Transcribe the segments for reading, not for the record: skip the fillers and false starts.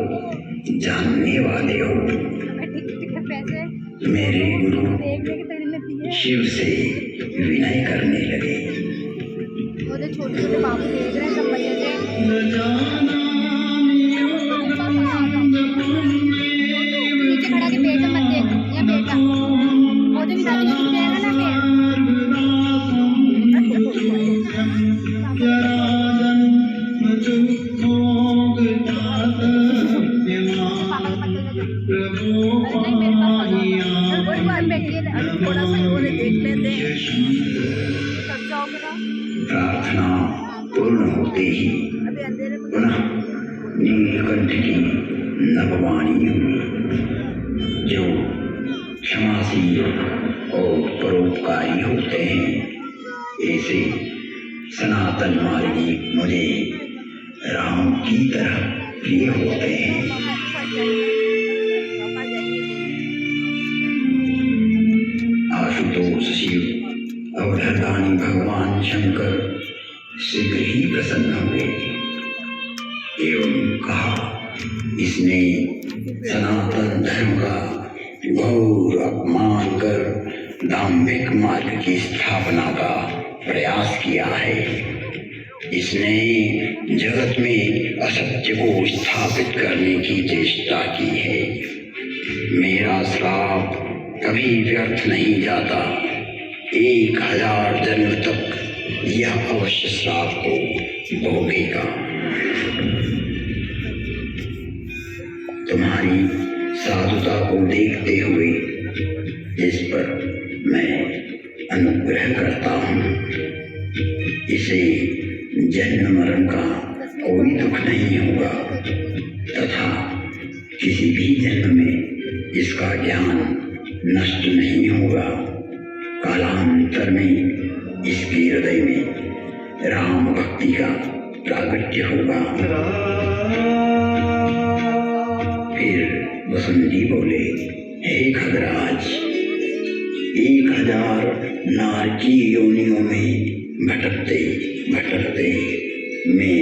को जानने वाले हो। मेरे गुरु शिव से विनय करने लगे। वो जो छोटे छोटे बाबू देख रहे हैं सब मजे से। नीचे खड़ा के पेड़ में मत देख, या बेटा वो जो निकाल के छूट जाएगा ना पेड़। प्रार्थना पूर्ण होते ही पुनः नीलकंठ की नभवाणी हुई, जो क्षमाशील और परोपकारी होते हैं। ऐसे सनातन मार्गी मुझे राम की तरह प्रिय होते हैं। आशुतोष शिव अवधरदानी भगवान शंकर शीघ्र ही प्रसन्न हुए एवं कहा, इसने सनातन धर्म का घोर अपमान कर धार्मिक मार्ग की स्थापना का प्रयास किया है। इसने जगत में असत्य को स्थापित करने की चेष्टा की है। मेरा श्राप कभी व्यर्थ नहीं जाता। 1000 जन्म तक यह अवश्य श्राप को भोगेगा। तुम्हारी साधुता को देखते हुए इस पर मैं अनुग्रह करता हूँ। इसे जन्म मरण का कोई दुख नहीं होगा तथा किसी भी जन्म में इसका ज्ञान नष्ट नहीं होगा। कालांतर में इसके हृदय में राम भक्ति का प्रागट्य होगा। फिर वसुंधरी बोले, हे खगराज, 1000 नारकी योनियों में भटकते भटकते मैं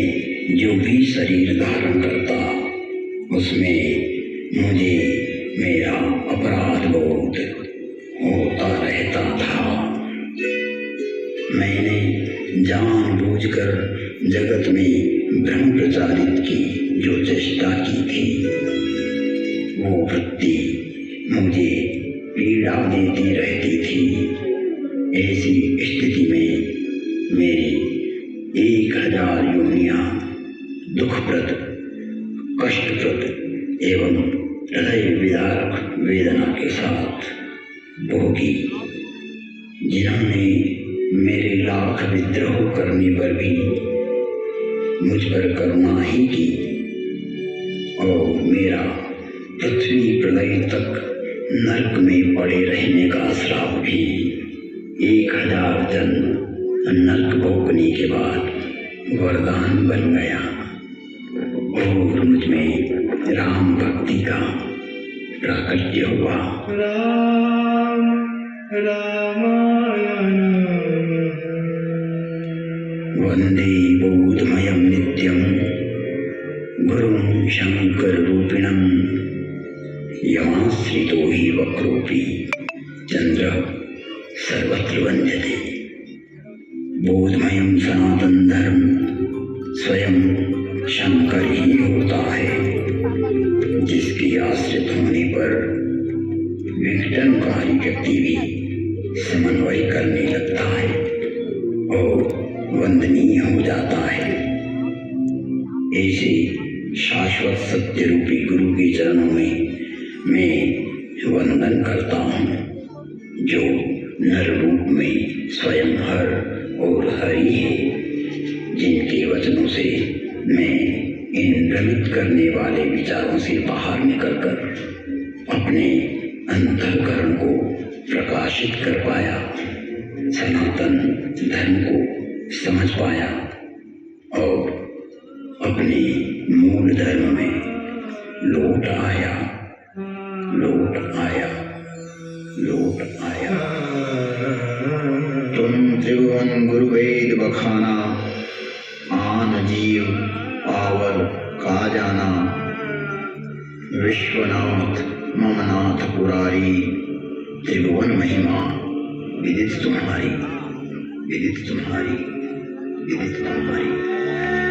जो भी शरीर धारण करता उसमें मुझे मेरा अपराध बोध होता रहता था। मैंने जानबूझकर जगत में भ्रम प्रचारित की जो चेष्टा की थी, वो वृत्ति मुझे पीड़ा देती रहती थी। ऐसी स्थिति में मेरी 1000 योनियां दुखप्रद, कष्टप्रद एवं हृदय विदारक वेदना के साथ भोगी। जिन्होंने मेरे लाख विद्रोह करने पर भी मुझ पर करुणा ही की और मेरा पृथ्वी प्रलय तक नरक में पड़े रहने का श्राप भी 1000 जन्म नरक भोगने के बाद वरदान बन गया और मुझ में राम भक्ति का प्राकट्य हुआ। राम रामायण वंदे बोधमयं नित्यं गुरुं शंकर रूपिणं यमाश्रितो हि वक्रोऽपि चंद्र सर्वत्र वंद्यते। बोधमयं सनातन धर्म स्वयं शंकर ही होता है, जिसके आश्रित होने पर विघटनकारी व्यक्ति भी समन्वय करने लगता है और वंदनीय हो जाता है। ऐसे शाश्वत सत्य रूपी गुरु के चरणों में मैं वंदन करता हूँ, जो नर रूप में स्वयं हर और हरि है, जिनके वचनों से मैं इन भ्रमित करने वाले विचारों से बाहर निकलकर अपने अंतःकरण को प्रकाशित कर पाया, सनातन धर्म को समझ पाया और अपने मूल धर्म में लौट आया। तुम त्रिभुवन गुरुवेद बखाना, आन जीव पावर का जाना, विश्वनाथ मम नाथ पुरारी, त्रिभुवन महिमा विदित तुम्हारी, विदित तुम्हारी, विदित तुम्हारी।